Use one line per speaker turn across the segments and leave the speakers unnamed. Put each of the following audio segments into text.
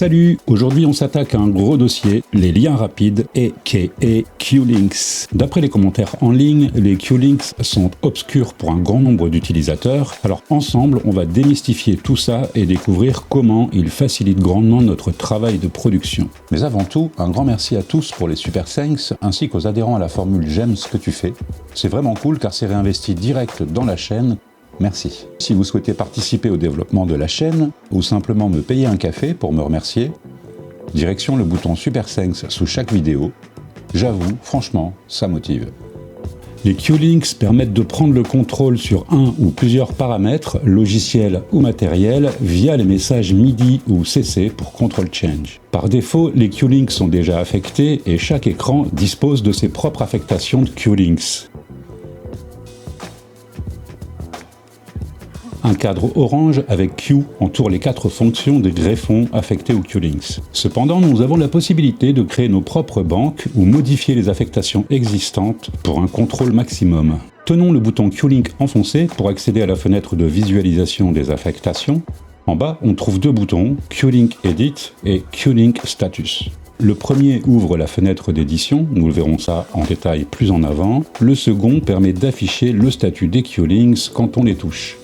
Salut, aujourd'hui on s'attaque à un gros dossier, les liens rapides aka Q-Links. D'après les commentaires en ligne, les Q-Links sont obscurs pour un grand nombre d'utilisateurs, alors ensemble on va démystifier tout ça et découvrir comment ils facilitent grandement notre travail de production. Mais avant tout, un grand merci à tous pour les super thanks ainsi qu'aux adhérents à la formule j'aime ce que tu fais. C'est vraiment cool car c'est réinvesti direct dans la chaîne. Merci. Si vous souhaitez participer au développement de la chaîne ou simplement me payer un café pour me remercier, direction le bouton Super Thanks sous chaque vidéo. J'avoue, franchement, ça motive. Les Q-Links permettent de prendre le contrôle sur un ou plusieurs paramètres, logiciels ou matériels, via les messages MIDI ou CC pour Control Change. Par défaut, les Q-Links sont déjà affectés et chaque écran dispose de ses propres affectations de Q-Links. Un cadre orange avec Q entoure les 4 fonctions des greffons affectés aux Q-Links. Cependant, nous avons la possibilité de créer nos propres banques ou modifier les affectations existantes pour un contrôle maximum. Tenons le bouton Q-Link enfoncé pour accéder à la fenêtre de visualisation des affectations. En bas, on trouve deux boutons, Q-Link Edit et Q-Link Status. Le premier ouvre la fenêtre d'édition, nous verrons ça en détail plus en avant. Le second permet d'afficher le statut des Q-Links quand on les touche.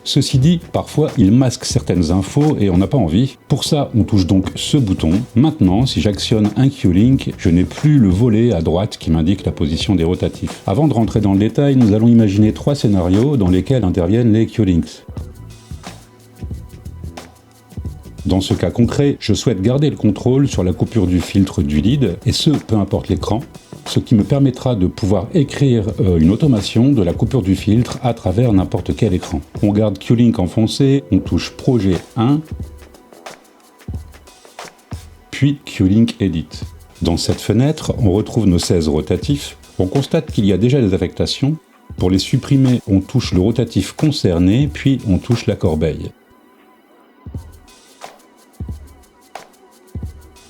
Ceci dit, parfois il masque certaines infos et on n'a pas envie. Pour ça, on touche donc ce bouton. Maintenant, si j'actionne un Q-Link, je n'ai plus le volet à droite qui m'indique la position des rotatifs. Avant de rentrer dans le détail, nous allons imaginer 3 scénarios dans lesquels interviennent les Q-Links. Dans ce cas concret, je souhaite garder le contrôle sur la coupure du filtre du lead, et ce, peu importe l'écran, ce qui me permettra de pouvoir écrire une automation de la coupure du filtre à travers n'importe quel écran. On garde Q-Link enfoncé, on touche Projet 1, puis Q-Link Edit. Dans cette fenêtre, on retrouve nos 16 rotatifs. On constate qu'il y a déjà des affectations. Pour les supprimer, on touche le rotatif concerné, puis on touche la corbeille.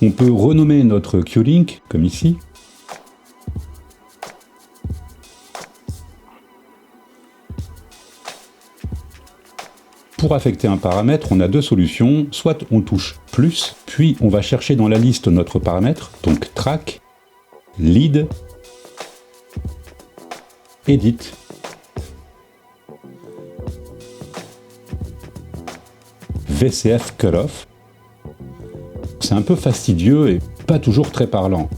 On peut renommer notre Q-Link, comme ici. Pour affecter un paramètre, on a deux solutions. Soit on touche plus, puis on va chercher dans la liste notre paramètre, donc Track, Lead, Edit. VCF Cutoff. C'est un peu fastidieux et pas toujours très parlant.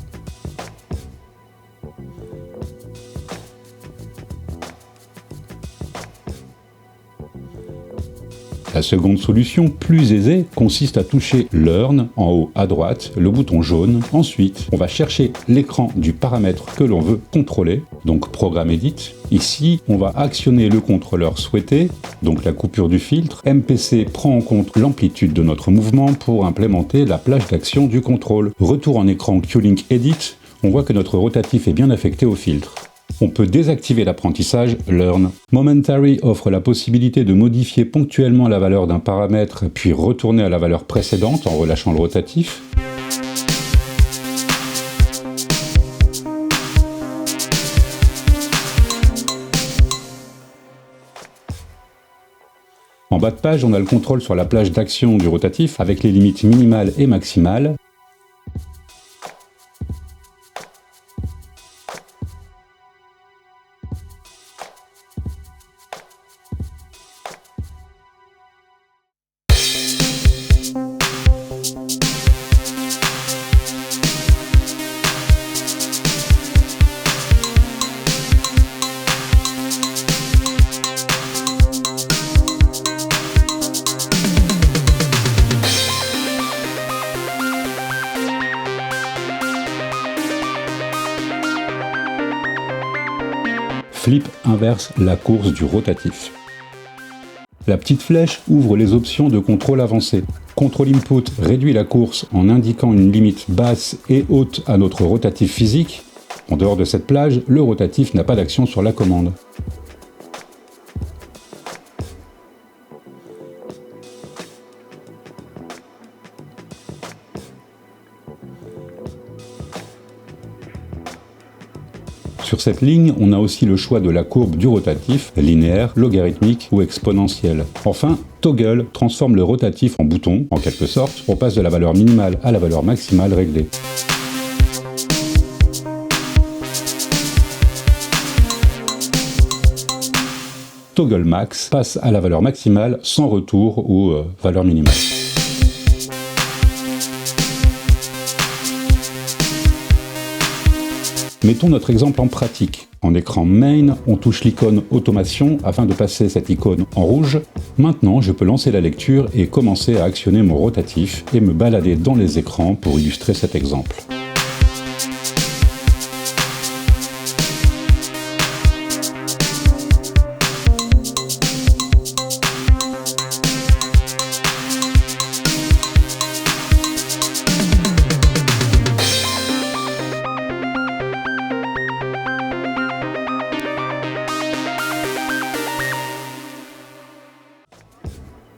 La seconde solution, plus aisée, consiste à toucher Learn en haut à droite, le bouton jaune. Ensuite, on va chercher l'écran du paramètre que l'on veut contrôler, donc Programme Edit. Ici, on va actionner le contrôleur souhaité, donc la coupure du filtre. MPC prend en compte l'amplitude de notre mouvement pour implémenter la plage d'action du contrôle. Retour en écran Q-Link Edit, on voit que notre rotatif est bien affecté au filtre. On peut désactiver l'apprentissage Learn. Momentary offre la possibilité de modifier ponctuellement la valeur d'un paramètre puis retourner à la valeur précédente en relâchant le rotatif. En bas de page, on a le contrôle sur la plage d'action du rotatif avec les limites minimales et maximales. Flip inverse la course du rotatif. La petite flèche ouvre les options de contrôle avancé. Control Input réduit la course en indiquant une limite basse et haute à notre rotatif physique. En dehors de cette plage, le rotatif n'a pas d'action sur la commande. Sur cette ligne, on a aussi le choix de la courbe du rotatif, linéaire, logarithmique ou exponentielle. Enfin, Toggle transforme le rotatif en bouton, en quelque sorte. On passe de la valeur minimale à la valeur maximale réglée. Toggle Max passe à la valeur maximale sans retour ou valeur minimale. Mettons notre exemple en pratique. En écran Main, on touche l'icône Automation afin de passer cette icône en rouge. Maintenant, je peux lancer la lecture et commencer à actionner mon rotatif et me balader dans les écrans pour illustrer cet exemple.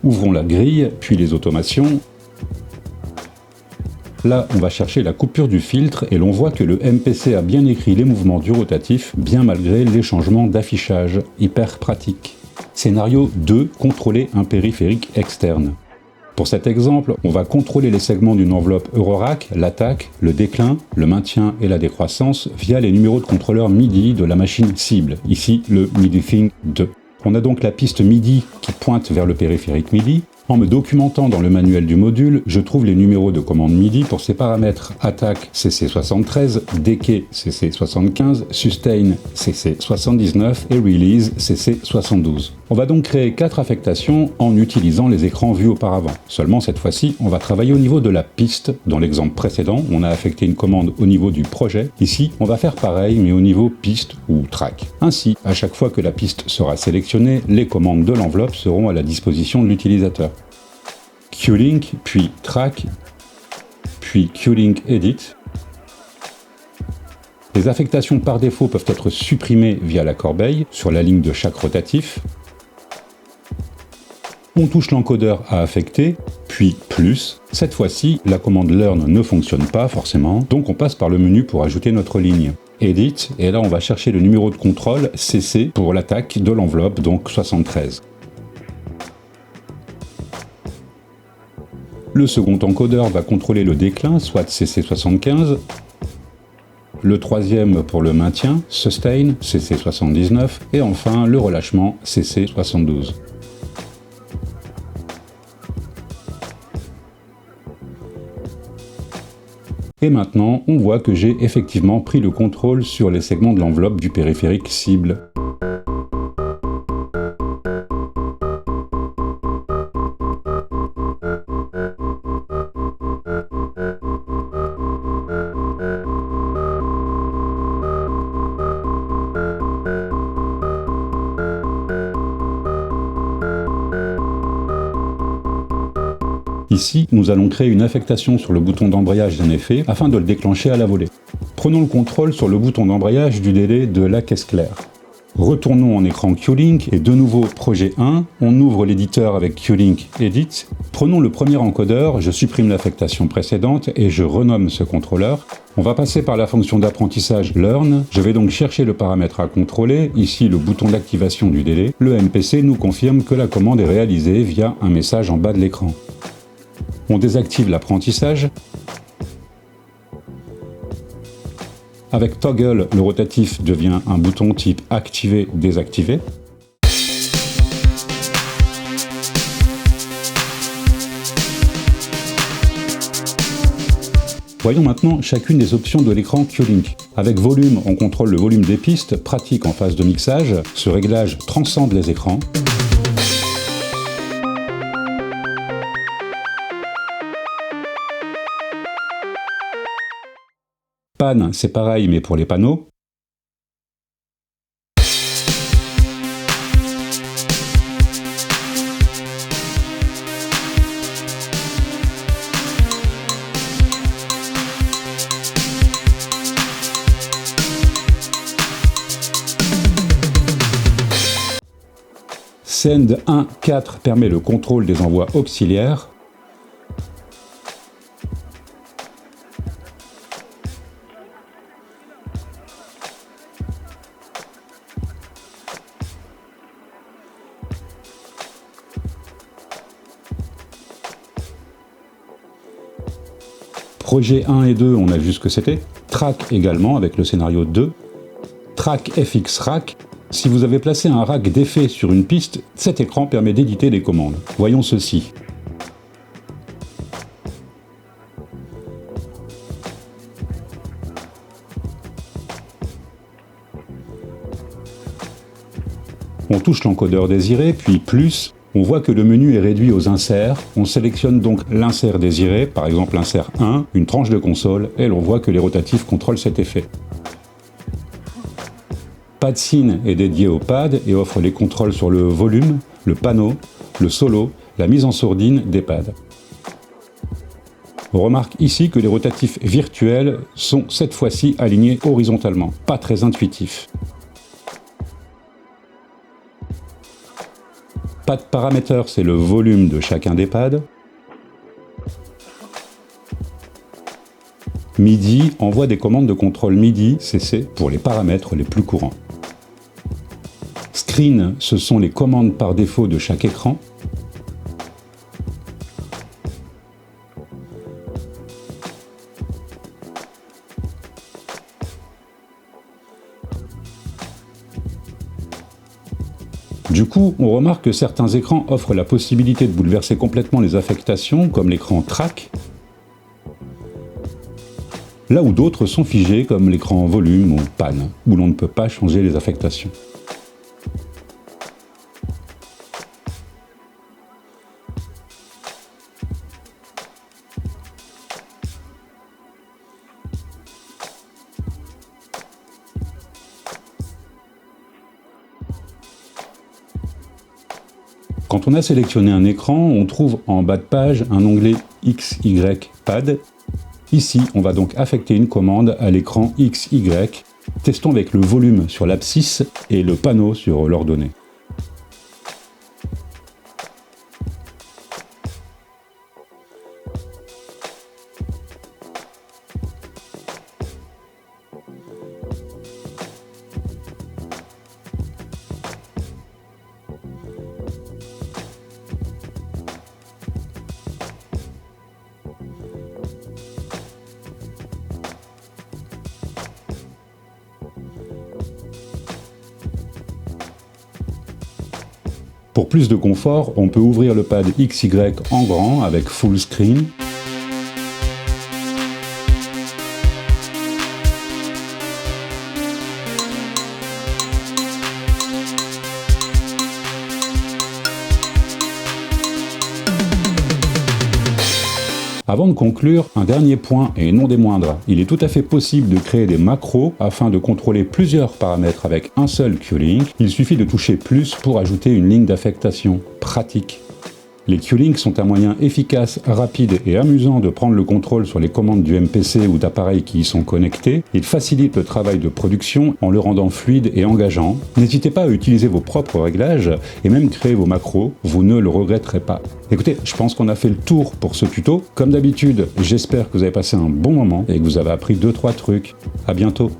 Ouvrons la grille, puis les automations. Là, on va chercher la coupure du filtre et l'on voit que le MPC a bien écrit les mouvements du rotatif, bien malgré les changements d'affichage. Hyper pratique. Scénario 2, contrôler un périphérique externe. Pour cet exemple, on va contrôler les segments d'une enveloppe Eurorack, l'attaque, le déclin, le maintien et la décroissance via les numéros de contrôleur MIDI de la machine cible, ici le MIDIthing 2. On a donc la piste MIDI qui pointe vers le périphérique MIDI. En me documentant dans le manuel du module, je trouve les numéros de commande MIDI pour ces paramètres attaque CC73, decay CC75, sustain CC79 et release CC72. On va donc créer 4 affectations en utilisant les écrans vus auparavant. Seulement cette fois-ci, on va travailler au niveau de la piste. Dans l'exemple précédent, on a affecté une commande au niveau du projet. Ici, on va faire pareil mais au niveau piste ou track. Ainsi, à chaque fois que la piste sera sélectionnée, les commandes de l'enveloppe seront à la disposition de l'utilisateur. QLink, puis Track, puis QLink Edit. Les affectations par défaut peuvent être supprimées via la corbeille sur la ligne de chaque rotatif. On touche l'encodeur à affecter, puis plus. Cette fois-ci, la commande Learn ne fonctionne pas forcément, donc on passe par le menu pour ajouter notre ligne. Edit, et là on va chercher le numéro de contrôle CC pour l'attaque de l'enveloppe, donc 73. Le second encodeur va contrôler le déclin, soit CC75. Le troisième pour le maintien, Sustain, CC79. Et enfin, le relâchement, CC72. Et maintenant, on voit que j'ai effectivement pris le contrôle sur les segments de l'enveloppe du périphérique cible. Ici, nous allons créer une affectation sur le bouton d'embrayage d'un effet afin de le déclencher à la volée. Prenons le contrôle sur le bouton d'embrayage du délai de la caisse claire. Retournons en écran QLink et de nouveau projet 1, on ouvre l'éditeur avec QLink Edit. Prenons le premier encodeur, je supprime l'affectation précédente et je renomme ce contrôleur. On va passer par la fonction d'apprentissage Learn. Je vais donc chercher le paramètre à contrôler, ici le bouton d'activation du délai. Le MPC nous confirme que la commande est réalisée via un message en bas de l'écran. On désactive l'apprentissage. Avec Toggle, le rotatif devient un bouton type activer-désactiver. Voyons maintenant chacune des options de l'écran QLink. Avec volume, on contrôle le volume des pistes, pratique en phase de mixage. Ce réglage transcende les écrans. Pan, c'est pareil, mais pour les panneaux. Send 1.4 permet le contrôle des envois auxiliaires. Projet 1 et 2, on a vu ce que c'était. Track également avec le scénario 2. Track FX Rack. Si vous avez placé un rack d'effets sur une piste, cet écran permet d'éditer des commandes. Voyons ceci. On touche l'encodeur désiré, puis plus. On voit que le menu est réduit aux inserts. On sélectionne donc l'insert désiré, par exemple l'insert 1, une tranche de console, et l'on voit que les rotatifs contrôlent cet effet. Pad Scene est dédié au pad et offre les contrôles sur le volume, le panneau, le solo, la mise en sourdine des pads. On remarque ici que les rotatifs virtuels sont cette fois-ci alignés horizontalement, pas très intuitif. Pad Parameter, c'est le volume de chacun des pads. MIDI envoie des commandes de contrôle MIDI CC pour les paramètres les plus courants. Screen, ce sont les commandes par défaut de chaque écran. Du coup, on remarque que certains écrans offrent la possibilité de bouleverser complètement les affectations, comme l'écran Track, là où d'autres sont figés, comme l'écran Volume ou Pan, où l'on ne peut pas changer les affectations. Quand on a sélectionné un écran, on trouve en bas de page un onglet XY Pad. Ici, on va donc affecter une commande à l'écran XY. Testons avec le volume sur l'abscisse et le panneau sur l'ordonnée. Pour plus de confort, on peut ouvrir le pad XY en grand avec Full Screen. Avant de conclure, un dernier point et non des moindres. Il est tout à fait possible de créer des macros afin de contrôler plusieurs paramètres avec un seul Q-Link. Il suffit de toucher plus pour ajouter une ligne d'affectation. Pratique. Les Q-Link sont un moyen efficace, rapide et amusant de prendre le contrôle sur les commandes du MPC ou d'appareils qui y sont connectés. Ils facilitent le travail de production en le rendant fluide et engageant. N'hésitez pas à utiliser vos propres réglages et même créer vos macros, vous ne le regretterez pas. Écoutez, je pense qu'on a fait le tour pour ce tuto. Comme d'habitude, j'espère que vous avez passé un bon moment et que vous avez appris 2-3 trucs. À bientôt.